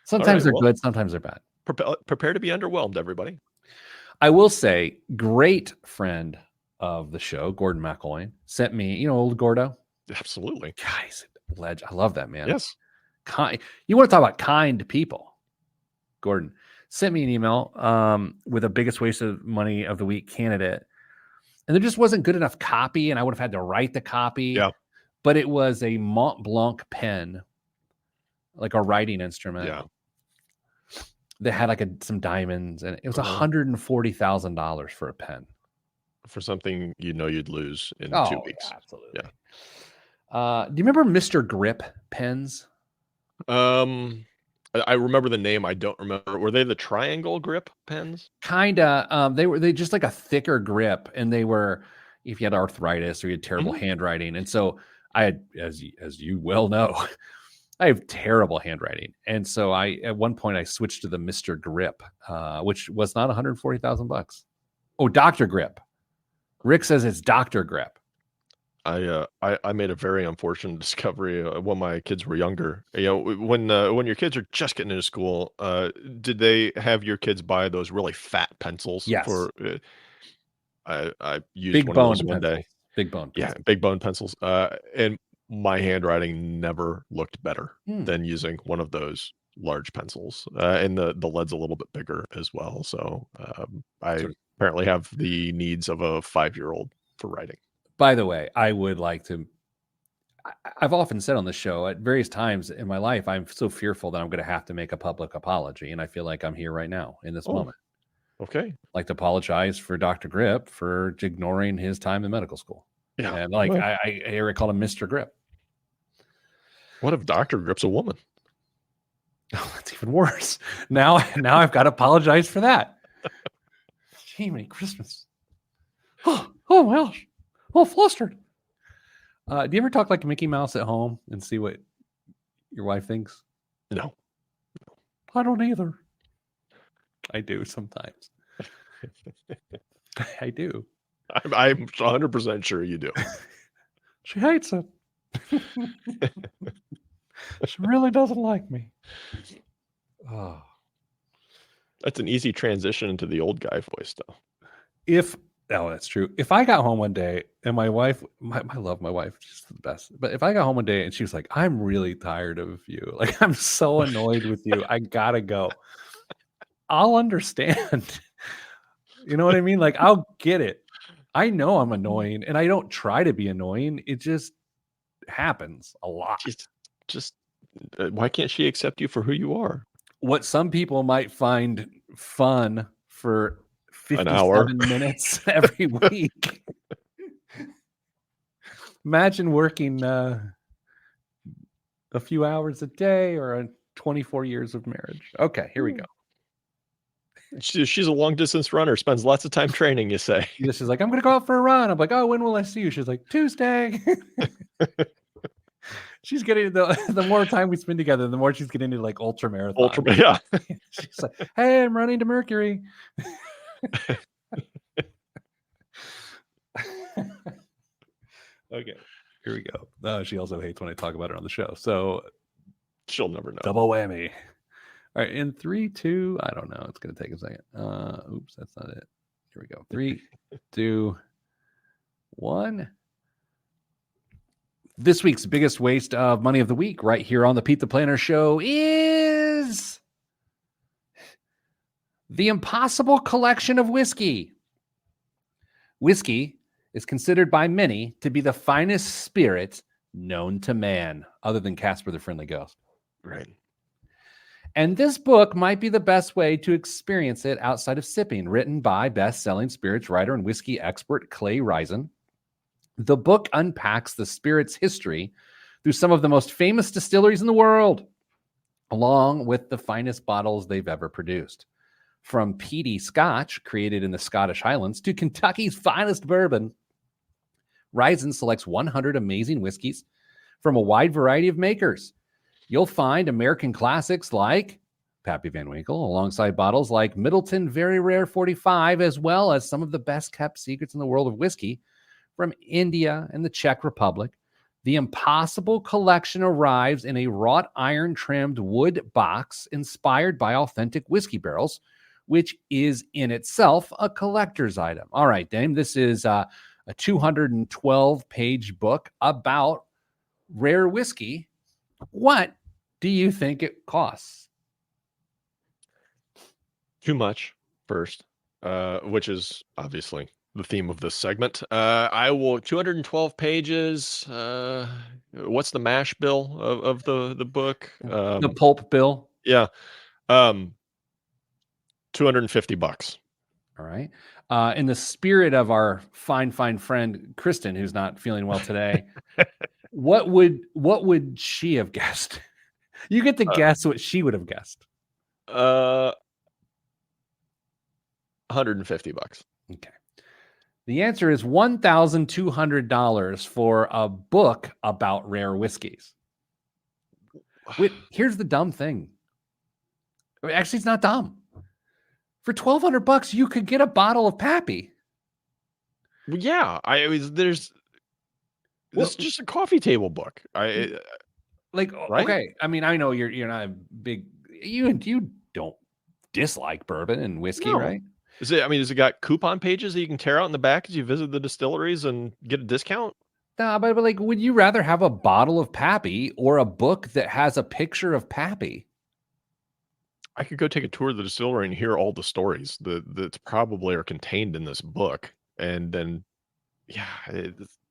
sometimes they're good, sometimes they're bad. Prepare to be underwhelmed, everybody. I will say, great friend of the show, Gordon McElwain, sent me, you know, old Gordo. Absolutely. Guys, ledge. I love that man. Yes. You want to talk about kind people? Gordon sent me an email with a biggest waste of money of the week candidate. And there just wasn't good enough copy, and I would have had to write the copy. Yeah. But it was a Mont Blanc pen, like a writing instrument. Yeah. That had like some diamonds, and it was $140,000 for a pen. For something you'd lose in 2 weeks. Yeah, absolutely. Yeah. Do you remember Mr. Grip pens? I remember the name. I don't remember. Were they the triangle grip pens? Kinda. They just like a thicker grip, and they were if you had arthritis or you had terrible handwriting. And so I had, as you well know, I have terrible handwriting. And so at one point I switched to the Mr. Grip, which was not $140,000. Oh, Dr. Grip. Rick says it's Dr. Grip. I made a very unfortunate discovery when my kids were younger. You know, when your kids are just getting into school, did they have your kids buy those really fat pencils? Yes. I used big one bone of those one day. Big bone. Yeah, big bone pencils. And my handwriting never looked better than using one of those large pencils. And the lead's a little bit bigger as well. So I apparently have the needs of a 5-year-old for writing. By the way, I would like to. I've often said on the show at various times in my life, I'm so fearful that I'm going to have to make a public apology. And I feel like I'm here right now in this moment. Okay. I'd like to apologize for Dr. Grip for ignoring his time in medical school. Yeah. And like, I called him Mr. Grip. What if Dr. Grip's a woman? Oh, that's even worse. Now I've got to apologize for that. Gee, Merry Christmas. Oh my gosh. Oh, flustered. Do you ever talk like Mickey Mouse at home and see what your wife thinks? No. I don't either. I do sometimes. I do. I'm 100% sure you do. She hates it. She really doesn't like me. Oh. That's an easy transition into the old guy voice, though. That's true. If I got home one day and my wife, I love my wife, she's the best. But if I got home one day and she was like, I'm really tired of you. Like, I'm so annoyed with you. I gotta go. I'll understand. You know what I mean? Like, I'll get it. I know I'm annoying and I don't try to be annoying. It just happens a lot. Just why can't she accept you for who you are? What some people might find fun for 57 minutes every week. Imagine working a few hours a day or 24 years of marriage. Okay, here we go. She's a long distance runner, spends lots of time training, you say. She's like, I'm going to go out for a run. I'm like, oh, when will I see you? She's like, Tuesday. She's getting the more time we spend together, the more she's getting into like ultra marathon. Yeah. She's like, hey, I'm running to Mercury. Okay, here we go. She also hates when I talk about her on the show, so she'll never know. Double whammy. All right, in 3, 2, I don't know. It's gonna take a second. Oops, that's not it. Here we go. 3, 2, 1. This week's biggest waste of money of the week, right here on the Pete the Planner Show, is the Impossible Collection of Whiskey. Whiskey is considered by many to be the finest spirit known to man, other than Casper the Friendly Ghost. Right. And this book might be the best way to experience it outside of sipping, written by best-selling spirits writer and whiskey expert Clay Risen. The book unpacks the spirit's history through some of the most famous distilleries in the world, along with the finest bottles they've ever produced. From peaty Scotch, created in the Scottish Highlands, to Kentucky's finest bourbon, Risen selects 100 amazing whiskeys from a wide variety of makers. You'll find American classics like Pappy Van Winkle, alongside bottles like Middleton Very Rare 45, as well as some of the best-kept secrets in the world of whiskey from India and the Czech Republic. The Impossible Collection arrives in a wrought iron-trimmed wood box inspired by authentic whiskey barrels, which is in itself a collector's item. All right, Dame, this is a 212-page book about rare whiskey. What do you think it costs? Too much, first, which is obviously the theme of this segment. I will 212 pages. What's the mash bill of the book? The pulp bill. Yeah. $250. All right. In the spirit of our fine friend Kristen, who's not feeling well today, what would she have guessed? You get to guess what she would have guessed. $150. Okay. The answer is $1,200 for a book about rare whiskeys. Here's the dumb thing. Actually, it's not dumb. For $1,200, you could get a bottle of Pappy. Well, yeah, this is just a coffee table book. Right? Okay. I mean, I know you're not a big you don't dislike bourbon and whiskey, No. right? Has it got coupon pages that you can tear out in the back as you visit the distilleries and get a discount? No, but would you rather have a bottle of Pappy or a book that has a picture of Pappy? I could go take a tour of the distillery and hear all the stories that probably are contained in this book. And then, yeah,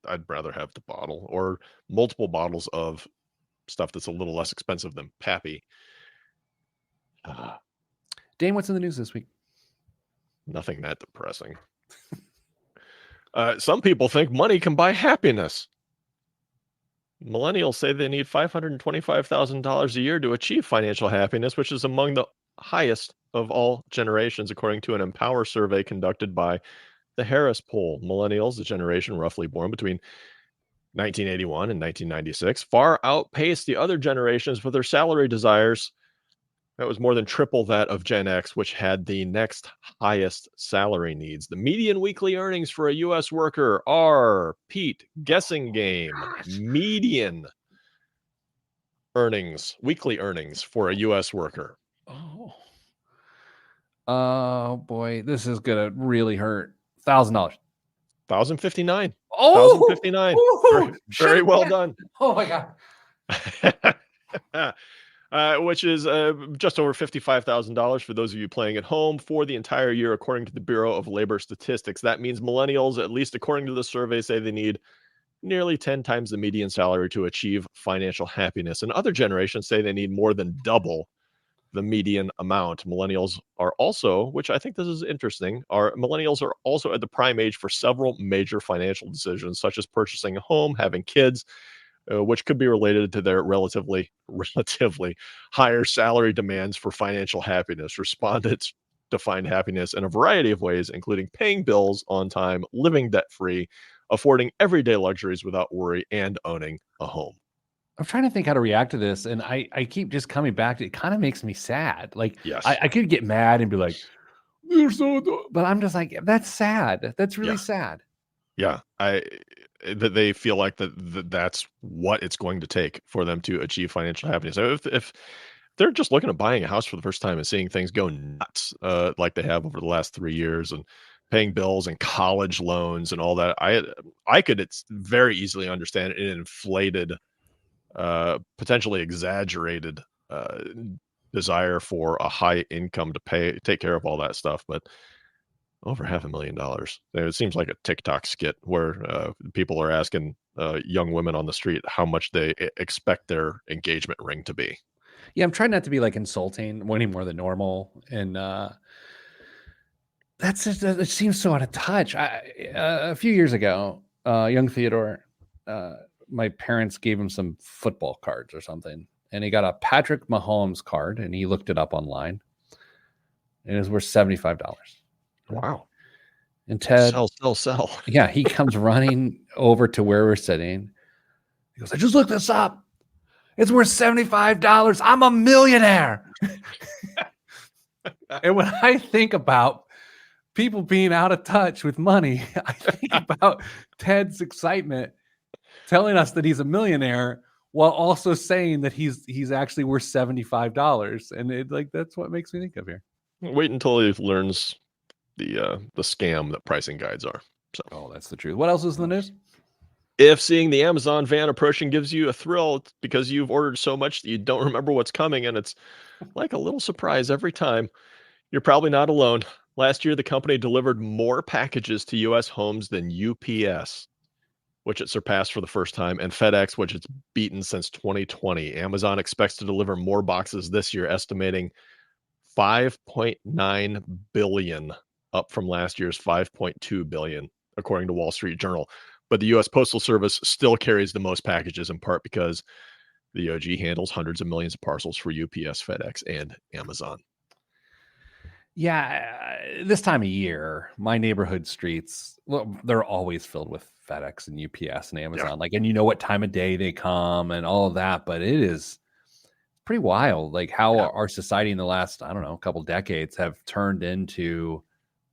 I'd rather have the bottle or multiple bottles of stuff that's a little less expensive than Pappy. Dane, what's in the news this week? Nothing that depressing. Some people think money can buy happiness. Millennials say they need $525,000 a year to achieve financial happiness, which is among the highest of all generations, according to an Empower survey conducted by the Harris Poll. Millennials, the generation roughly born between 1981 and 1996, far outpaced the other generations with their salary desires. That was more than triple that of Gen X, which had the next highest salary needs. The median weekly earnings for a U.S. worker are, Pete, guessing game, median earnings, weekly earnings for a U.S. worker. Oh boy, this is gonna really hurt. $1,000. $1,059. Oh, $1,059. Very well done. Oh my God. Which is just over $55,000 for those of you playing at home for the entire year, according to the Bureau of Labor Statistics. That means millennials, at least according to the survey, say they need nearly 10 times the median salary to achieve financial happiness. And other generations say they need more than double the median amount. Millennials are also, which I think this is interesting, millennials are also at the prime age for several major financial decisions, such as purchasing a home, having kids, which could be related to their relatively higher salary demands for financial happiness. Respondents define happiness in a variety of ways, including paying bills on time, living debt-free, affording everyday luxuries without worry, and owning a home. I'm trying to think how to react to this, and I keep just coming back to it. Kind of makes me sad. Like, yes, I could get mad and be like, "You're so," but I'm just like, that's sad. That's really sad. Yeah, that they feel like that's what it's going to take for them to achieve financial happiness. So if they're just looking at buying a house for the first time and seeing things go nuts, like they have over the last 3 years, and paying bills and college loans and all that, I could very easily understand an inflated, potentially exaggerated desire for a high income to take care of all that stuff. But Over $500,000. It seems like a TikTok skit where people are asking young women on the street how much they expect their engagement ring to be. Yeah, I'm trying not to be like insulting any more than normal, and that's just, it seems so out of touch. A few years ago, young Theodore, my parents gave him some football cards or something, and he got a Patrick Mahomes card, and he looked it up online, and it was worth $75. Wow. And Ted, Sell. yeah, he comes running over to where we're sitting. He goes, "I just looked this up. It's worth $75. I'm a millionaire." And when I think about people being out of touch with money, I think about Ted's excitement telling us that he's a millionaire while also saying that he's actually worth $75. And that's what makes me think of here. Wait until he learns the scam that pricing guides are. So, oh, that's the truth. What else is in the news? If seeing the Amazon van approaching gives you a thrill, it's because you've ordered so much that you don't remember what's coming, and it's like a little surprise every time. You're probably not alone. Last year, the company delivered more packages to U.S. homes than UPS, which it surpassed for the first time, and FedEx, which it's beaten since 2020. Amazon expects to deliver more boxes this year, estimating 5.9 billion, up from last year's 5.2 billion, according to Wall Street Journal. But the U.S. Postal Service still carries the most packages, in part because the OG handles hundreds of millions of parcels for UPS, FedEx, and Amazon. Yeah, this time of year, my neighborhood streets, well, they're always filled with FedEx and UPS and Amazon. Yeah. And you know what time of day they come and all of that, but it is pretty wild, like how our society in the last, I don't know, couple decades have turned into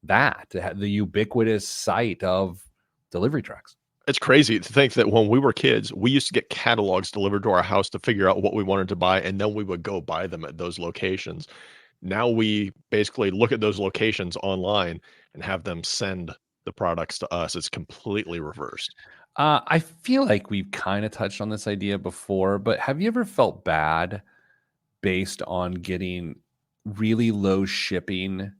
that, the ubiquitous sight of delivery trucks. It's crazy to think that when we were kids, we used to get catalogs delivered to our house to figure out what we wanted to buy, and then we would go buy them at those locations. Now we basically look at those locations online and have them send the products to us. It's completely reversed. I feel like we've kind of touched on this idea before, but have you ever felt bad based on getting really low shipping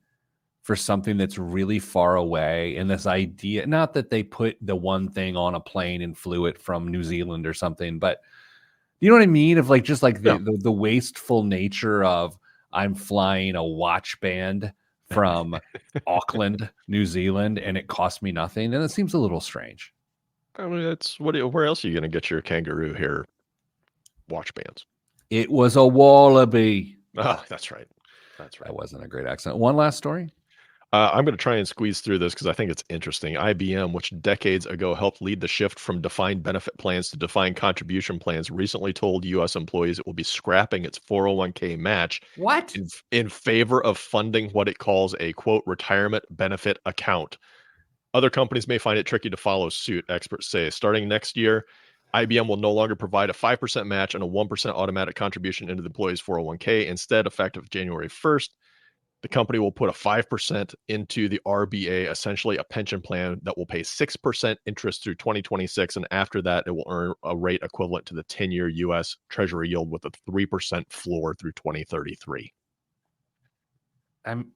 for something that's really far away? And this idea, not that they put the one thing on a plane and flew it from New Zealand or something, but you know what I mean? Of just like the wasteful nature of, I'm flying a watch band from Auckland, New Zealand, and it cost me nothing. And it seems a little strange. I mean, that's where else are you going to get your kangaroo hair watch bands? It was a wallaby. Oh, that's right. That's right. That wasn't a great accent. One last story. I'm going to try and squeeze through this because I think it's interesting. IBM, which decades ago helped lead the shift from defined benefit plans to defined contribution plans, recently told U.S. employees it will be scrapping its 401k match. What? In favor of funding what it calls a, quote, retirement benefit account. Other companies may find it tricky to follow suit, experts say. Starting next year, IBM will no longer provide a 5% match and a 1% automatic contribution into the employee's 401k. Instead, effective January 1st, the company will put a 5% into the RBA, essentially a pension plan that will pay 6% interest through 2026. And after that, it will earn a rate equivalent to the 10-year U.S. Treasury yield with a 3% floor through 2033. I'm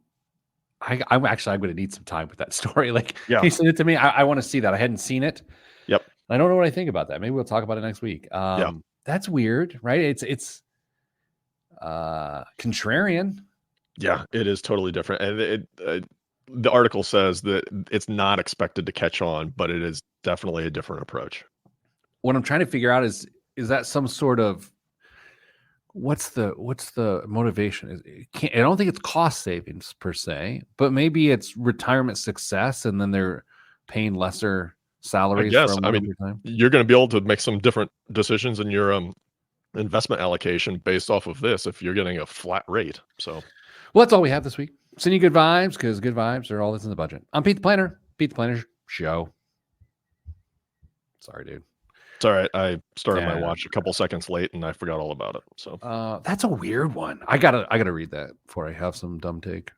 actually, I'm going to need some time with that story. Can Yeah. you send it to me? I want to see that. I hadn't seen it. Yep. I don't know what I think about that. Maybe we'll talk about it next week. Yeah. That's weird, right? It's contrarian. Yeah, it is totally different. And the article says that it's not expected to catch on, but it is definitely a different approach. What I'm trying to figure out is that some sort of, what's the motivation? I don't think it's cost savings per se, but maybe it's retirement success, and then they're paying lesser salaries. I guess. I mean, you're going to be able to make some different decisions in your investment allocation based off of this if you're getting a flat rate. So, well, that's all we have this week. Send you good vibes, because good vibes are all that's in the budget. I'm Pete the Planner. Pete the Planner Show. Sorry, dude. It's all right. I started my watch a couple seconds late and I forgot all about it. So that's a weird one. I gotta read that before I have some dumb take.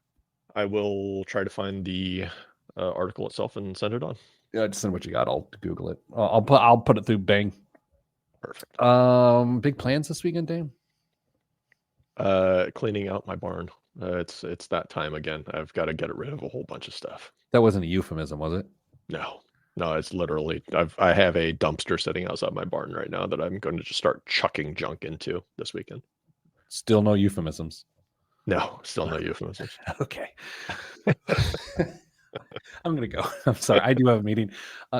I will try to find the article itself and send it on. Yeah, just send what you got. I'll Google it. I'll put it through Bing. Perfect. Big plans this weekend, Dave? Cleaning out my barn. It's that time again. I've got to get rid of a whole bunch of stuff. That wasn't a euphemism, was it? No, it's literally I have a dumpster sitting outside my barn right now that I'm going to just start chucking junk into this weekend. Still no euphemisms. No, still no euphemisms. Okay. I'm gonna go. I'm sorry. I do have a meeting.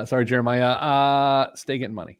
Sorry, Jeremiah. Stay getting money.